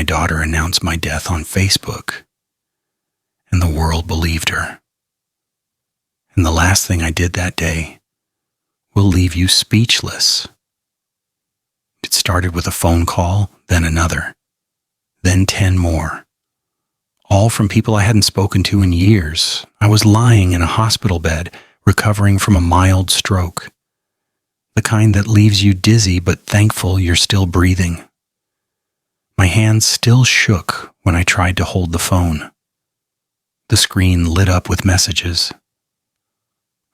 daughter announced my death on Facebook, and the world believed her. And the last thing I did that day will leave you speechless. It started with a phone call, then another, then 10 more. All from people I hadn't spoken to in years. I was lying in a hospital bed, recovering from a mild stroke. The kind that leaves you dizzy but thankful you're still breathing. My hands still shook when I tried to hold the phone. The screen lit up with messages.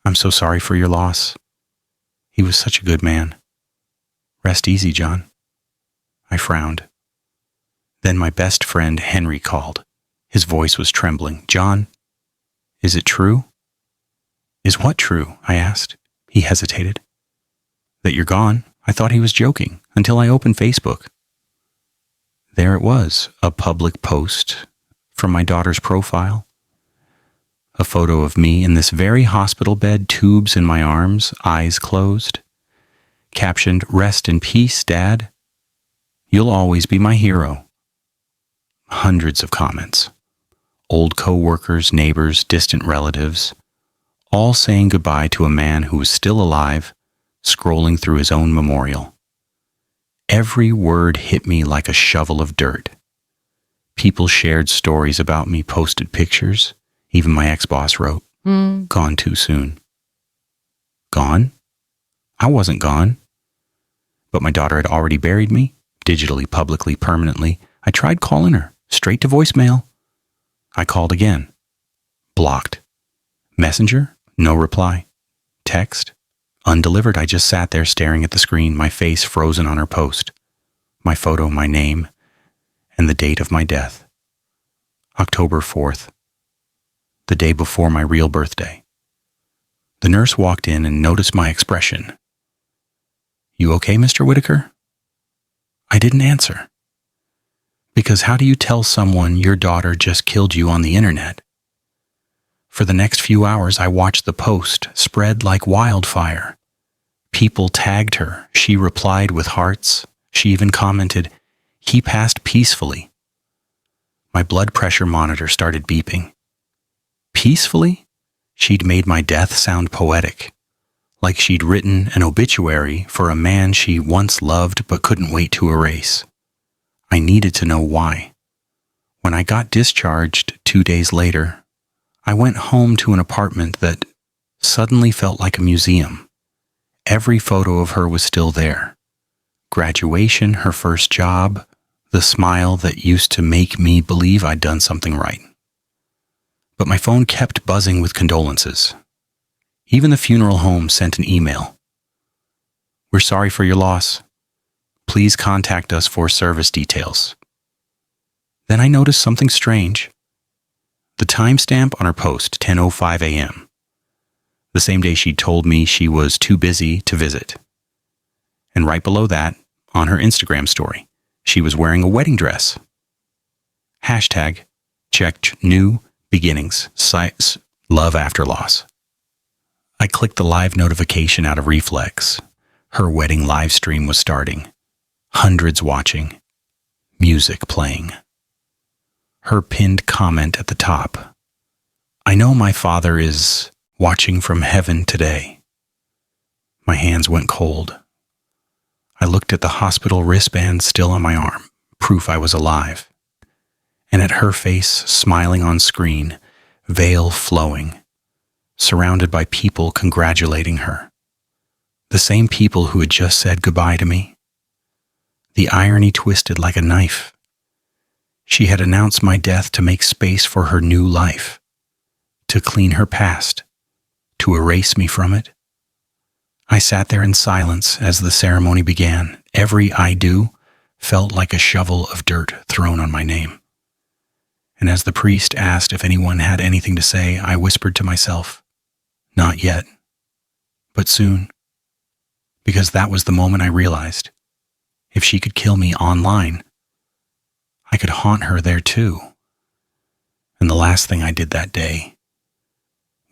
I'm so sorry for your loss. He was such a good man. Rest easy, John. I frowned. Then my best friend Henry called. His voice was trembling. John, is it true? Is what true? I asked. He hesitated. That you're gone. I thought he was joking until I opened Facebook. There it was, a public post from my daughter's profile. A photo of me in this very hospital bed, tubes in my arms, eyes closed. Captioned, "Rest in peace, Dad. You'll always be my hero." Hundreds of comments. Old co-workers, neighbors, distant relatives, all saying goodbye to a man who was still alive, scrolling through his own memorial. Every word hit me like a shovel of dirt. People shared stories about me, posted pictures. Even my ex-boss wrote, Gone too soon. Gone? I wasn't gone. But my daughter had already buried me, digitally, publicly, permanently. I tried calling her, straight to voicemail. I called again. Blocked. Messenger? No reply. Text? Undelivered. I just sat there staring at the screen, my face frozen on her post. My photo, my name, and the date of my death. October 4th. The day before my real birthday. The nurse walked in and noticed my expression. You okay, Mr. Whitaker? I didn't answer. Because how do you tell someone your daughter just killed you on the internet? For the next few hours, I watched the post spread like wildfire. People tagged her. She replied with hearts. She even commented, "He passed peacefully." My blood pressure monitor started beeping. Peacefully? She'd made my death sound poetic, like she'd written an obituary for a man she once loved but couldn't wait to erase. I needed to know why. When I got discharged 2 days later, I went home to an apartment that suddenly felt like a museum. Every photo of her was still there. Graduation, her first job, the smile that used to make me believe I'd done something right. But my phone kept buzzing with condolences. Even the funeral home sent an email. We're sorry for your loss. Please contact us for service details. Then I noticed something strange. The timestamp on her post, 10:05 a.m. The same day she'd told me she was too busy to visit. And right below that, on her Instagram story, she was wearing a wedding dress. Hashtag, checked new beginnings, sites, love after loss. I clicked the live notification out of reflex. Her wedding livestream was starting. Hundreds watching. Music playing. Her pinned comment at the top. I know my father is watching from heaven today. My hands went cold. I looked at the hospital wristband still on my arm, proof I was alive. And at her face smiling on screen, veil flowing, surrounded by people congratulating her. The same people who had just said goodbye to me. The irony twisted like a knife. She had announced my death to make space for her new life, to clean her past, to erase me from it. I sat there in silence as the ceremony began. Every I do felt like a shovel of dirt thrown on my name. And as the priest asked if anyone had anything to say, I whispered to myself, not yet, but soon. Because that was the moment I realized, if she could kill me online, I could haunt her there too. And the last thing I did that day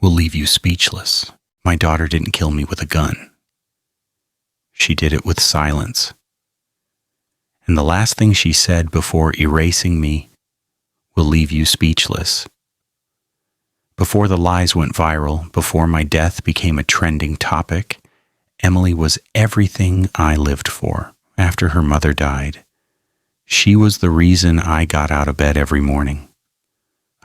will leave you speechless. My daughter didn't kill me with a gun. She did it with silence. And the last thing she said before erasing me will leave you speechless. Before the lies went viral, before my death became a trending topic, Emily was everything I lived for. After her mother died, she was the reason I got out of bed every morning.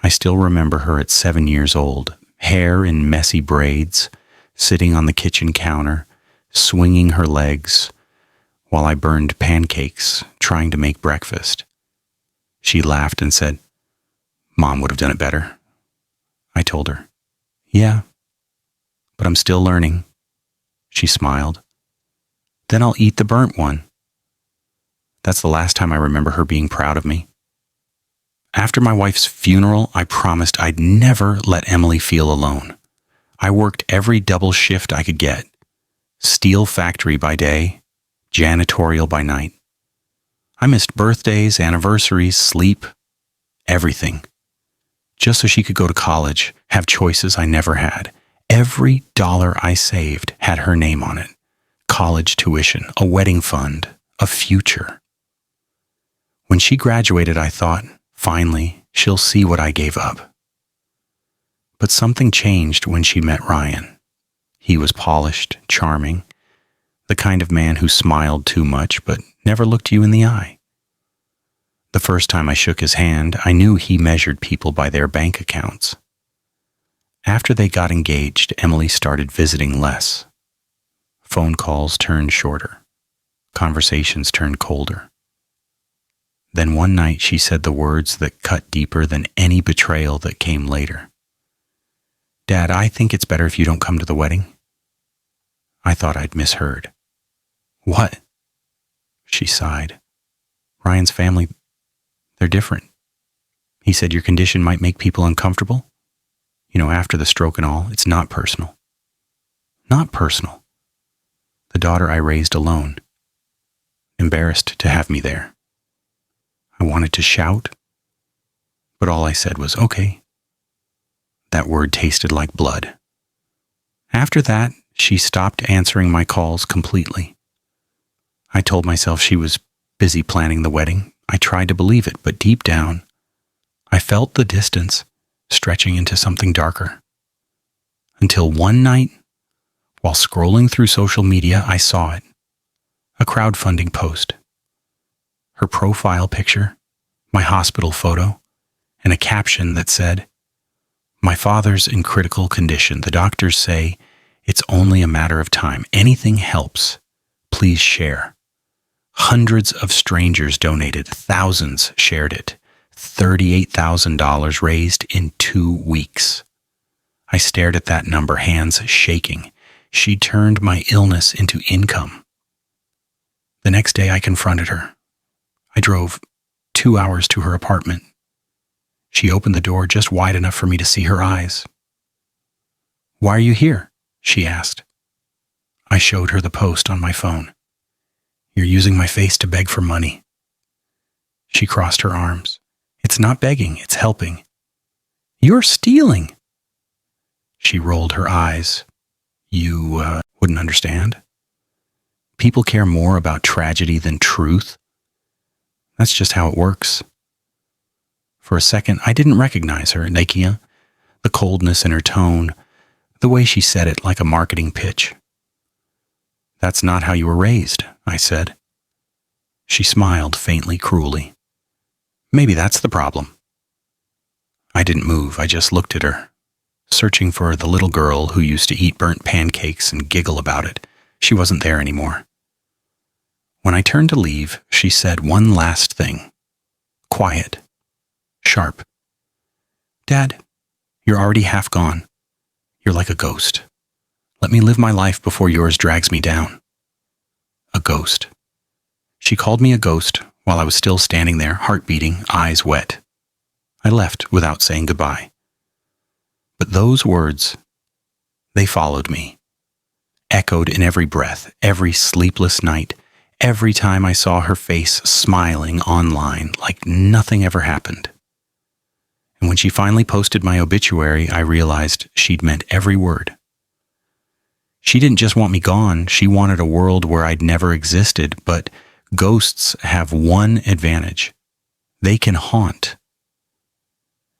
I still remember her at 7 years old, hair in messy braids, sitting on the kitchen counter, swinging her legs, while I burned pancakes, trying to make breakfast. She laughed and said, "Mom would have done it better." I told her, "Yeah, but I'm still learning." She smiled. "Then I'll eat the burnt one." That's the last time I remember her being proud of me. After my wife's funeral, I promised I'd never let Emily feel alone. I worked every double shift I could get. Steel factory by day, janitorial by night. I missed birthdays, anniversaries, sleep, everything. Just so she could go to college, have choices I never had. Every dollar I saved had her name on it. College tuition, a wedding fund, a future. When she graduated, I thought, finally, she'll see what I gave up. But something changed when she met Ryan. He was polished, charming, the kind of man who smiled too much but never looked you in the eye. The first time I shook his hand, I knew he measured people by their bank accounts. After they got engaged, Emily started visiting less. Phone calls turned shorter. Conversations turned colder. Then one night she said the words that cut deeper than any betrayal that came later. "Dad, I think it's better if you don't come to the wedding." I thought I'd misheard. "What?" She sighed. "Ryan's family, they're different. He said your condition might make people uncomfortable. You know, after the stroke and all, it's not personal." Not personal. The daughter I raised alone. Embarrassed to have me there. I wanted to shout, but all I said was, "Okay." That word tasted like blood. After that, she stopped answering my calls completely. I told myself she was busy planning the wedding. I tried to believe it, but deep down, I felt the distance stretching into something darker. Until one night, while scrolling through social media, I saw it. A crowdfunding post. Her profile picture, my hospital photo, and a caption that said, "My father's in critical condition. The doctors say it's only a matter of time. Anything helps. Please share." Hundreds of strangers donated. Thousands shared it. $38,000 raised in 2 weeks. I stared at that number, hands shaking. She turned my illness into income. The next day I confronted her. I drove 2 hours to her apartment. She opened the door just wide enough for me to see her eyes. "Why are you here?" she asked. I showed her the post on my phone. "You're using my face to beg for money." She crossed her arms. "It's not begging, it's helping." "You're stealing." She rolled her eyes. You wouldn't understand? People care more about tragedy than truth. That's just how it works. For a second, I didn't recognize her, Nakia, the coldness in her tone, the way she said it like a marketing pitch. "That's not how you were raised," I said. She smiled faintly, cruelly. "Maybe that's the problem." I didn't move. I just looked at her, searching for the little girl who used to eat burnt pancakes and giggle about it. She wasn't there anymore. When I turned to leave, she said one last thing. Quiet. Sharp. "Dad, you're already half gone. You're like a ghost. Let me live my life before yours drags me down." A ghost. She called me a ghost while I was still standing there, heart beating, eyes wet. I left without saying goodbye. But those words, they followed me, echoed in every breath, every sleepless night, every time I saw her face smiling online like nothing ever happened. And when she finally posted my obituary, I realized she'd meant every word. She didn't just want me gone, she wanted a world where I'd never existed, but Ghosts have one advantage. They can haunt.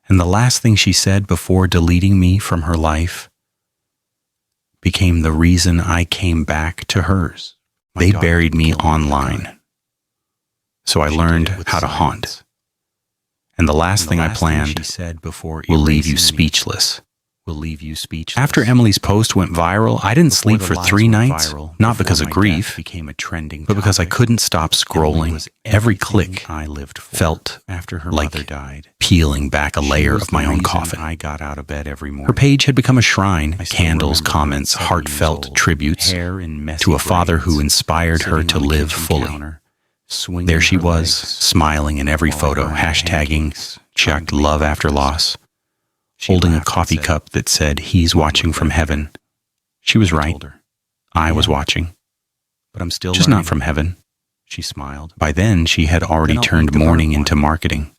And the last thing she said before deleting me from her life became the reason I came back to hers. They buried me online. So I learned how to haunt. And the last thing I planned will leave you speechless. After Emily's post went viral, I didn't sleep for 3 nights, not because of grief, but because I couldn't stop scrolling. Every click felt like peeling back a layer of my own coffin. Her page had become a shrine, candles, comments, heartfelt tributes to a father who inspired her to live fully. There she was, smiling in every photo, hashtagging checked love after loss, holding a coffee cup that said, "He's watching from heaven." She was right. I was watching. But I'm still just not from heaven. She smiled. By then, she had already turned mourning into marketing.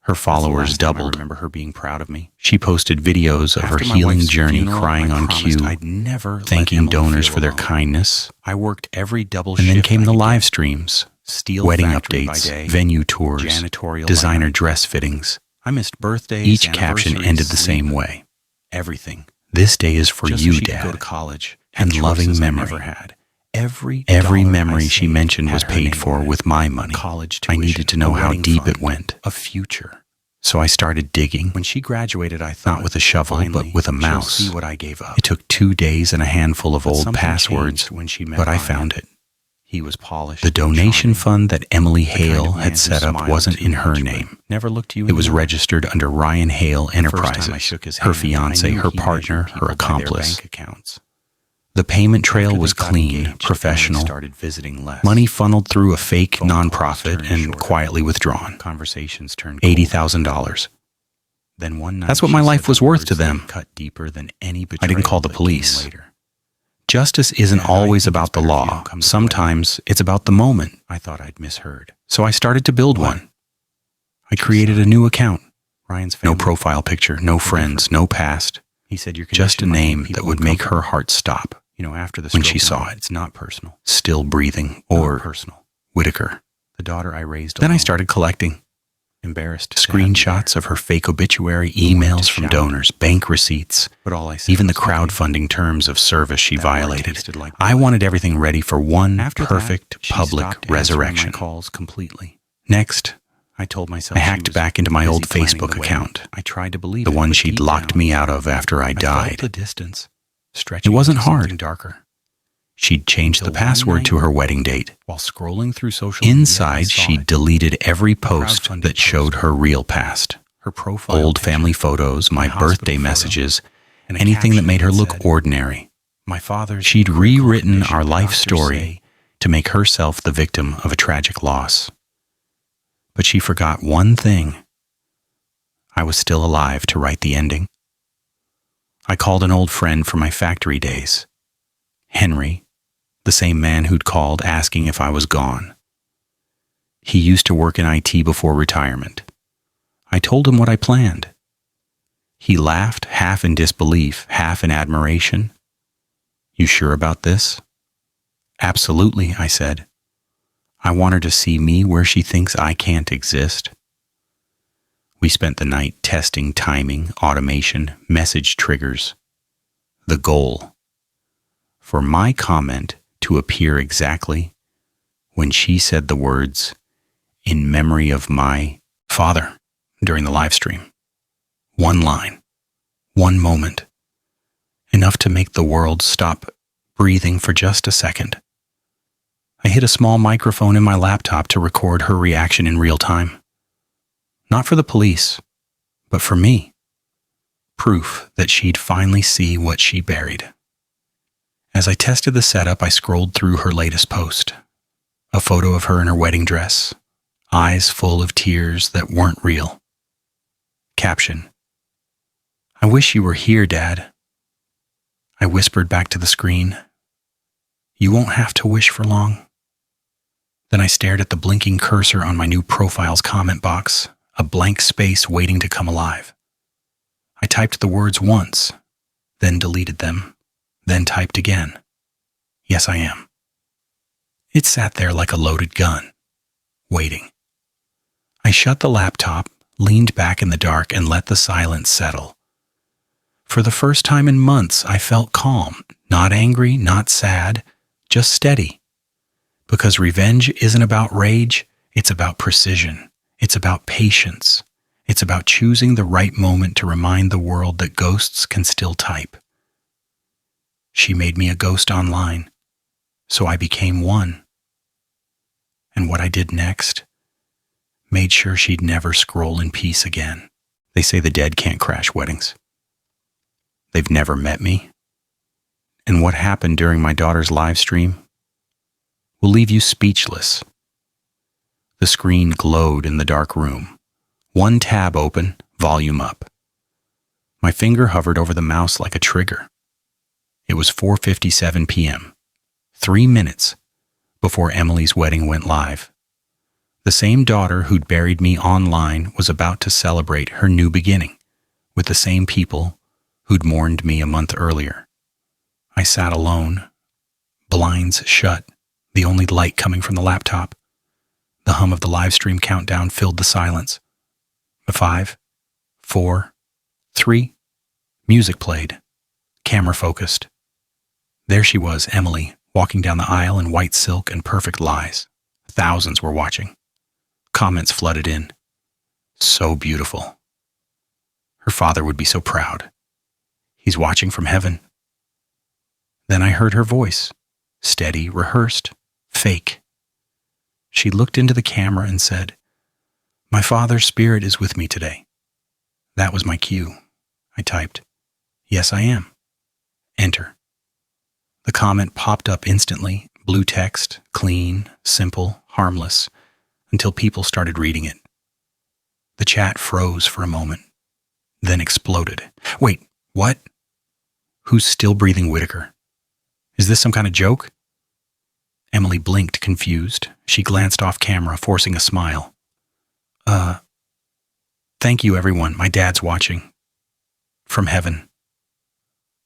Her followers doubled. I remember her being proud of me. She posted videos of her healing journey, crying on cue, thanking donors for their kindness. I worked every double shift. And then came the live streams, wedding updates, venue tours, designer dress fittings. I missed birthdays. Each caption ended the same way. Everything. This day is for you, Dad. Go to college and loving memory. Every memory she mentioned was paid for with my money. I needed to know how deep it went. A future. So I started digging. When she graduated, I thought, not with a shovel, but with a mouse. See what I gave up. It took 2 days and a handful of old passwords, but I found it. He was polished. The donation fund that Emily Hale had set up wasn't in her name. It was registered under Ryan Hale Enterprises, her fiance, her partner, her accomplice. The payment trail was clean, professional. Money funneled through a fake nonprofit and quietly withdrawn. $80,000. That's what my life was worth to them. I didn't call the police. Justice isn't always about the law. Sometimes it's about the moment. I thought I'd misheard. So I started to build one. I created a new account. No profile picture, no friends, no past. Just a name that would make her heart stop. When she saw it. It's not personal. Still breathing, or personal. Whitaker, the daughter I raised. Then I started collecting. Embarrassed screenshots of her fake obituary, emails from donors, bank receipts, even the crowdfunding terms of service she violated. I wanted everything ready for one perfect public resurrection. Next, I hacked back into my old Facebook account, the one she'd locked me out of after I died. It wasn't hard. She'd changed the password to her wedding date. While scrolling through social media, inside, she deleted every post that showed her real past. Her profile, old family photos, my birthday messages, anything that made her look ordinary. She'd rewritten our life story to make herself the victim of a tragic loss. But she forgot one thing. I was still alive to write the ending. I called an old friend from my factory days, Henry, the same man who'd called asking if I was gone. He used to work in IT before retirement. I told him what I planned. He laughed, half in disbelief, half in admiration. "You sure about this?" "Absolutely," I said. "I want her to see me where she thinks I can't exist." We spent the night testing timing, automation, message triggers. The goal: for my comment to appear exactly when she said the words, "In memory of my father," during the live stream. One line, one moment, enough to make the world stop breathing for just a second. I hit a small microphone in my laptop to record her reaction in real time. Not for the police, but for me. Proof that she'd finally see what she buried. As I tested the setup, I scrolled through her latest post. A photo of her in her wedding dress, eyes full of tears that weren't real. Caption: "I wish you were here, Dad." I whispered back to the screen, "You won't have to wish for long." Then I stared at the blinking cursor on my new profile's comment box, a blank space waiting to come alive. I typed the words once, then deleted them, then typed again. "Yes, I am." It sat there like a loaded gun. waiting. I shut the laptop, leaned back in the dark, and let the silence settle. For the first time in months, I felt calm, not angry, not sad, just steady. Because revenge isn't about rage, it's about precision. It's about patience. It's about choosing the right moment to remind the world that ghosts can still type. She made me a ghost online, so I became one. And what I did next made sure she'd never scroll in peace again. They say the dead can't crash weddings. They've never met me. And what happened during my daughter's live stream will leave you speechless. The screen glowed in the dark room. One tab open, volume up. My finger hovered over the mouse like a trigger. It was 4:57 p.m., 3 minutes before Emily's wedding went live. The same daughter who'd buried me online was about to celebrate her new beginning with the same people who'd mourned me a month earlier. I sat alone, blinds shut, the only light coming from the laptop. The hum of the live stream countdown filled the silence. 5, 4, 3. Music played. Camera focused. There she was, Emily, walking down the aisle in white silk and perfect lies. Thousands were watching. Comments flooded in. So beautiful. Her father would be so proud. He's watching from heaven. Then I heard her voice, steady, rehearsed, fake. She looked into the camera and said, "My father's spirit is with me today." That was my cue. I typed, "Yes, I am." Enter. The comment popped up instantly, blue text, clean, simple, harmless, until people started reading it. The chat froze for a moment, then exploded. "Wait, what? Who's still breathing Whitaker? Is this some kind of joke?" Emily blinked, confused. She glanced off camera, forcing a smile. Thank you, everyone. My dad's watching. From heaven."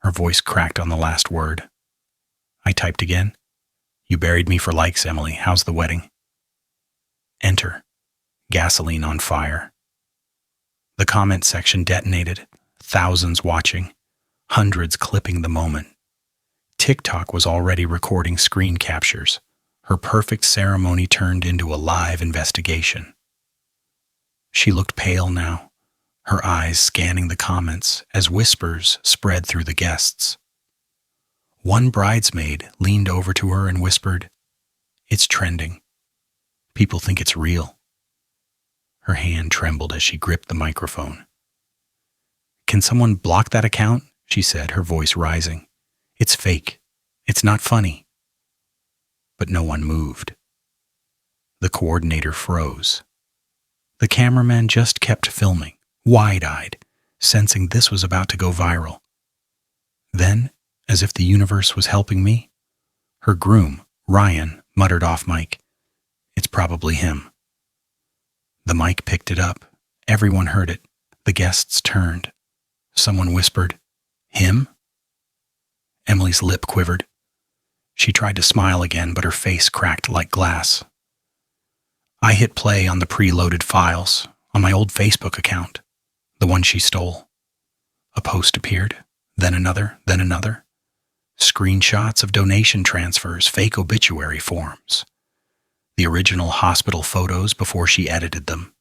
Her voice cracked on the last word. I typed again. "You buried me for likes, Emily. How's the wedding?" Enter. Gasoline on fire. The comment section detonated. Thousands watching. Hundreds clipping the moment. TikTok was already recording screen captures. Her perfect ceremony turned into a live investigation. She looked pale now, her eyes scanning the comments as whispers spread through the guests. One bridesmaid leaned over to her and whispered, "It's trending. People think it's real." Her hand trembled as she gripped the microphone. "Can someone block that account?" she said, her voice rising. "It's fake. It's not funny." But no one moved. The coordinator froze. The cameraman just kept filming, wide-eyed, sensing this was about to go viral. Then, as if the universe was helping me, her groom, Ryan, muttered off mic, "It's probably him." The mic picked it up. Everyone heard it. The guests turned. Someone whispered, "Him?" Emily's lip quivered. She tried to smile again, but her face cracked like glass. I hit play on the preloaded files, on my old Facebook account, the one she stole. A post appeared, then another, then another. Screenshots of donation transfers, fake obituary forms. The original hospital photos before she edited them.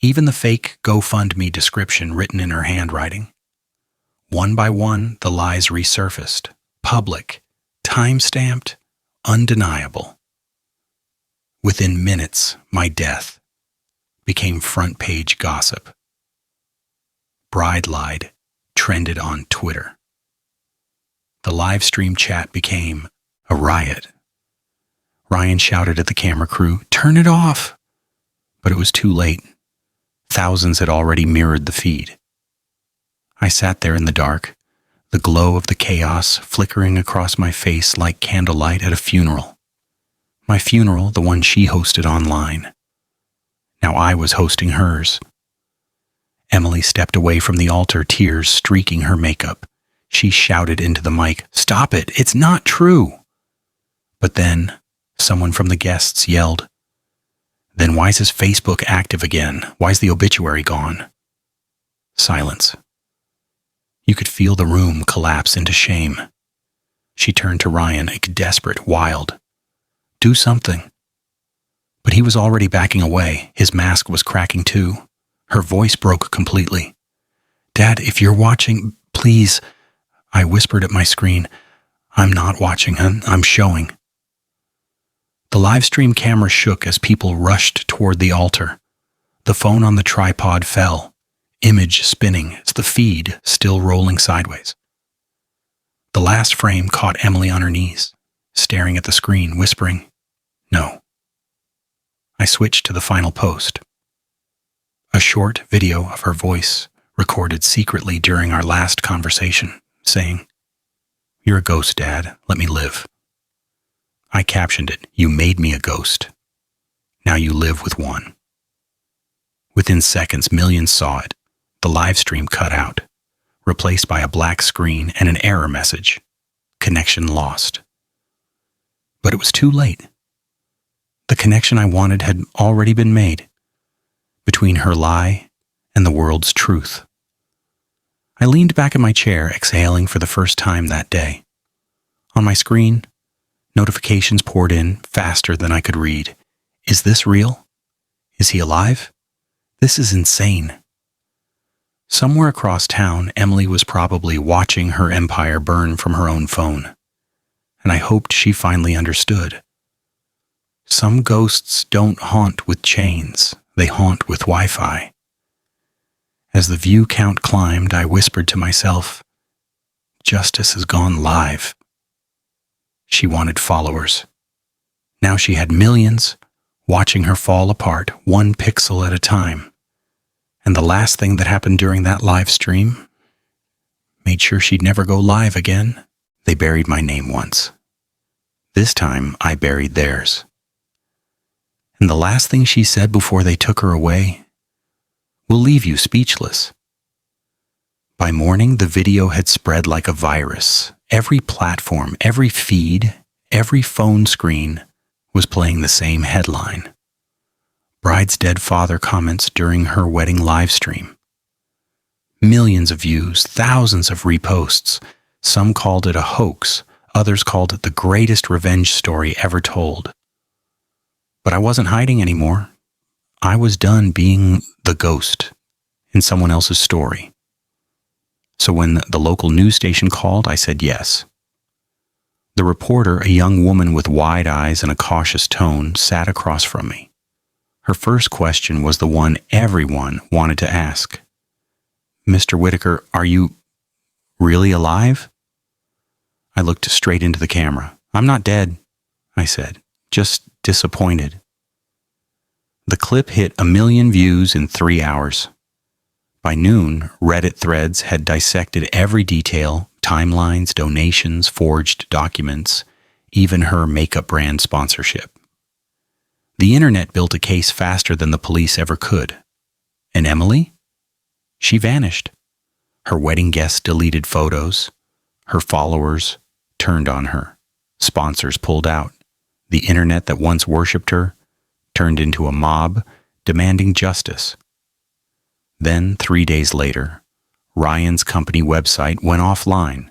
Even the fake GoFundMe description written in her handwriting. One by one, the lies resurfaced. Public, time-stamped, undeniable. Within minutes, my death became front-page gossip. Bride lied, trended on Twitter. The live stream chat became a riot. Ryan shouted at the camera crew, "Turn it off!" But it was too late. Thousands had already mirrored the feed. I sat there in the dark, the glow of the chaos flickering across my face like candlelight at a funeral. My funeral, the one she hosted online. Now I was hosting hers. Emily stepped away from the altar, tears streaking her makeup. She shouted into the mic, "Stop it! It's not true!" But then, someone from the guests yelled, Then why's his Facebook active again? Why's the obituary gone? Silence. You could feel the room collapse into shame. She turned to Ryan, desperate, wild. Do something. But he was already backing away. His mask was cracking too. Her voice broke completely. Dad, if you're watching, please. I whispered at my screen. I'm not watching, I'm showing. The live stream camera shook as people rushed toward the altar. The phone on the tripod fell, image spinning as the feed still rolling sideways. The last frame caught Emily on her knees, staring at the screen, whispering, No. I switched to the final post. A short video of her voice recorded secretly during our last conversation, saying, You're a ghost, Dad. Let me live. I captioned it, You made me a ghost. Now you live with one. Within seconds, millions saw it. The live stream cut out, replaced by a black screen and an error message. Connection lost. But it was too late. The connection I wanted had already been made between her lie and the world's truth. I leaned back in my chair, exhaling for the first time that day. On my screen, notifications poured in faster than I could read. Is this real? Is he alive? This is insane. Somewhere across town, Emily was probably watching her empire burn from her own phone, and I hoped she finally understood. Some ghosts don't haunt with chains, they haunt with Wi-Fi. As the view count climbed, I whispered to myself, Justice has gone live. She wanted followers. Now she had millions, watching her fall apart, one pixel at a time. And the last thing that happened during that live stream made sure she'd never go live again. They buried my name once. This time, I buried theirs. And the last thing she said before they took her away, We'll leave you speechless. By morning, the video had spread like a virus. Every platform, every feed, every phone screen was playing the same headline. Bride's dead father comments during her wedding livestream. Millions of views, thousands of reposts. Some called it a hoax, others called it the greatest revenge story ever told. But I wasn't hiding anymore. I was done being the ghost in someone else's story. So when the local news station called, I said yes. The reporter, a young woman with wide eyes and a cautious tone, sat across from me. Her first question was the one everyone wanted to ask. Mr. Whitaker, are you really alive? I looked straight into the camera. I'm not dead, I said, just disappointed. The clip hit 1 million views in 3 hours. By noon, Reddit threads had dissected every detail, timelines, donations, forged documents, even her makeup brand sponsorship. The internet built a case faster than the police ever could. And Emily? She vanished. Her wedding guests deleted photos. Her followers turned on her. Sponsors pulled out. The internet that once worshipped her turned into a mob demanding justice. Then, 3 days later, Ryan's company website went offline.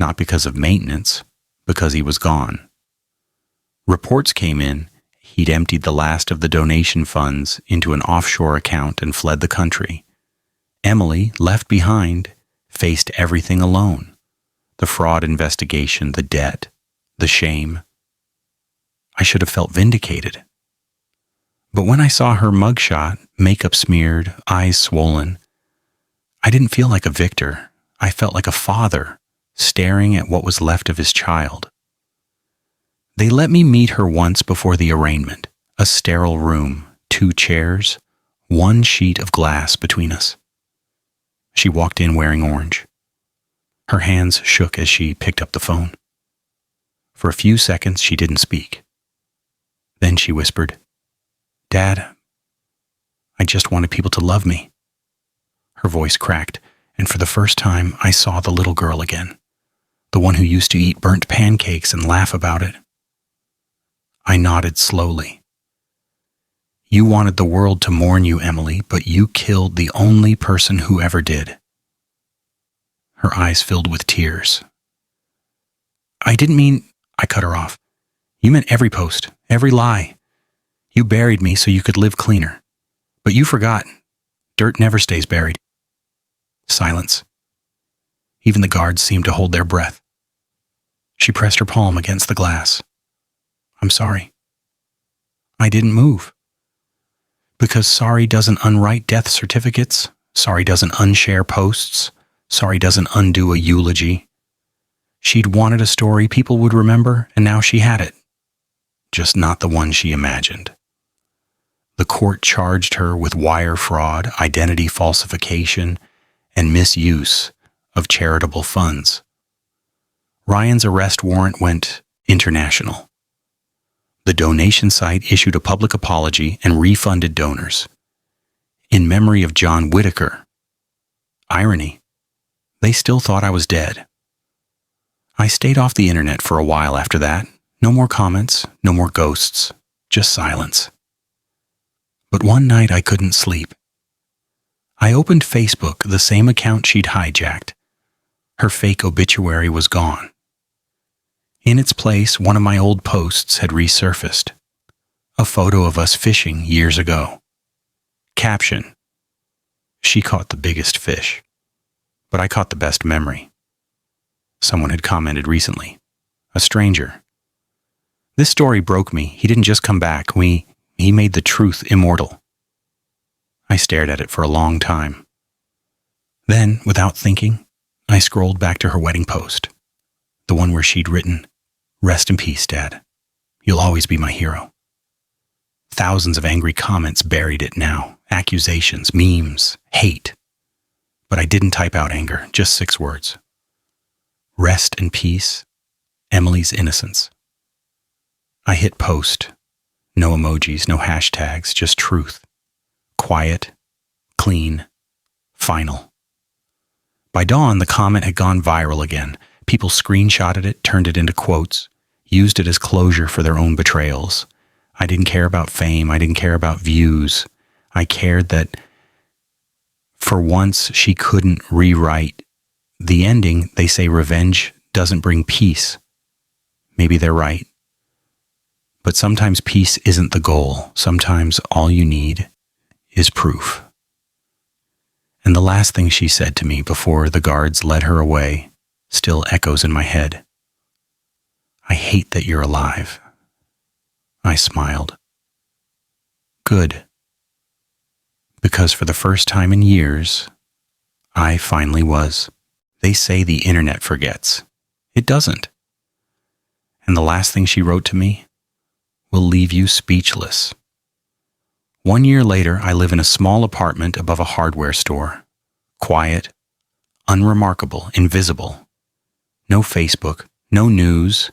Not because of maintenance, because he was gone. Reports came in. He'd emptied the last of the donation funds into an offshore account and fled the country. Emily, left behind, faced everything alone. The fraud investigation, the debt, the shame. I should have felt vindicated. But when I saw her mugshot, makeup smeared, eyes swollen, I didn't feel like a victor. I felt like a father, staring at what was left of his child. They let me meet her once before the arraignment, a sterile room, 2 chairs, 1 sheet of glass between us. She walked in wearing orange. Her hands shook as she picked up the phone. For a few seconds, she didn't speak. Then she whispered, Dad, I just wanted people to love me. Her voice cracked, and for the first time, I saw the little girl again, the one who used to eat burnt pancakes and laugh about it. I nodded slowly. You wanted the world to mourn you, Emily, but you killed the only person who ever did. Her eyes filled with tears. I didn't mean, I cut her off. You meant every post, every lie. You buried me so you could live cleaner. But you forgot. Dirt never stays buried. Silence. Even the guards seemed to hold their breath. She pressed her palm against the glass. I'm sorry. I didn't move. Because sorry doesn't unwrite death certificates, sorry doesn't unshare posts, sorry doesn't undo a eulogy. She'd wanted a story people would remember, and now she had it. Just not the one she imagined. The court charged her with wire fraud, identity falsification, and misuse of charitable funds. Ryan's arrest warrant went international. The donation site issued a public apology and refunded donors. In memory of John Whitaker. Irony, they still thought I was dead. I stayed off the internet for a while after that. No more comments, no more ghosts, just silence. But one night I couldn't sleep. I opened Facebook, the same account she'd hijacked. Her fake obituary was gone. In its place, one of my old posts had resurfaced. A photo of us fishing years ago. Caption: She caught the biggest fish, but I caught the best memory. Someone had commented recently. A stranger. This story broke me. He didn't just come back. He made the truth immortal. I stared at it for a long time. Then, without thinking, I scrolled back to her wedding post. The one where she'd written, "Rest in peace, Dad. You'll always be my hero." Thousands of angry comments buried it now. Accusations, memes, hate. But I didn't type out anger, just 6 words. Rest in peace, Emily's innocence. I hit post. No emojis, no hashtags, just truth. Quiet, clean, final. By dawn, the comment had gone viral again. People screenshotted it, turned it into quotes, used it as closure for their own betrayals. I didn't care about fame. I didn't care about views. I cared that for once she couldn't rewrite the ending. They say revenge doesn't bring peace. Maybe they're right. But sometimes peace isn't the goal. Sometimes all you need is proof. And the last thing she said to me before the guards led her away still echoes in my head. I hate that you're alive. I smiled. Good. Because for the first time in years, I finally was. They say the internet forgets. It doesn't. And the last thing she wrote to me will leave you speechless. 1 year later, I live in a small apartment above a hardware store. Quiet, unremarkable, invisible. No Facebook, no news,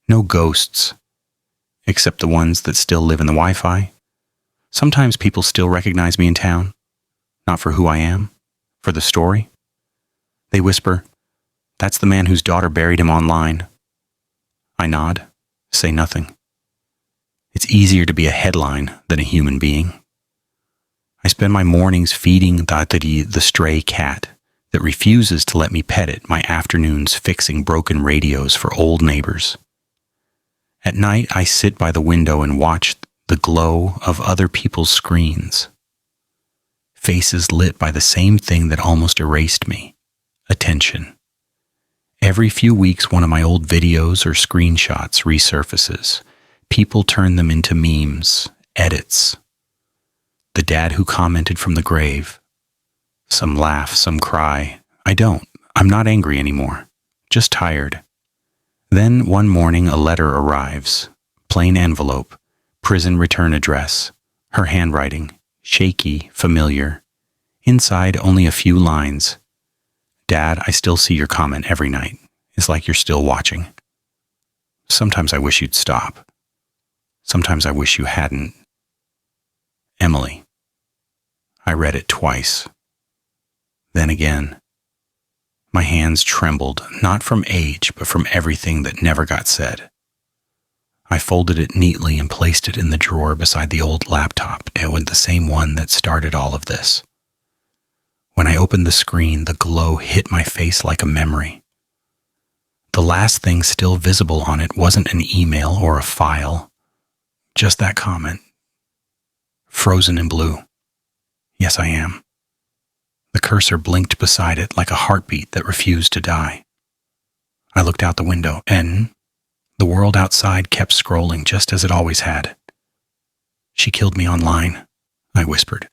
no ghosts, except the ones that still live in the Wi-Fi. Sometimes people still recognize me in town, not for who I am, for the story. They whisper, "That's the man whose daughter buried him online." I nod, say nothing. It's easier to be a headline than a human being. I spend my mornings feeding the stray cat that refuses to let me pet it, my afternoons fixing broken radios for old neighbors. At night, I sit by the window and watch the glow of other people's screens. Faces lit by the same thing that almost erased me: attention. Every few weeks, one of my old videos or screenshots resurfaces. People turn them into memes, edits. The dad who commented from the grave. Some laugh, some cry. I'm not angry anymore, just tired. Then one morning a letter arrives. Plain envelope, prison return address. Her handwriting, shaky, familiar. Inside only a few lines. "Dad, I still see your comment every night. It's like you're still watching. Sometimes I wish you'd stop. Sometimes I wish you hadn't. Emily." I read it twice. Then again. My hands trembled, not from age, but from everything that never got said. I folded it neatly and placed it in the drawer beside the old laptop. It was the same one that started all of this. When I opened the screen, the glow hit my face like a memory. The last thing still visible on it wasn't an email or a file, just that comment. Frozen in blue. Yes, I am. The cursor blinked beside it like a heartbeat that refused to die. I looked out the window, and the world outside kept scrolling just as it always had. She killed me online, I whispered.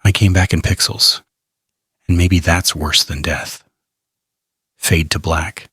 I came back in pixels, and maybe that's worse than death. Fade to black.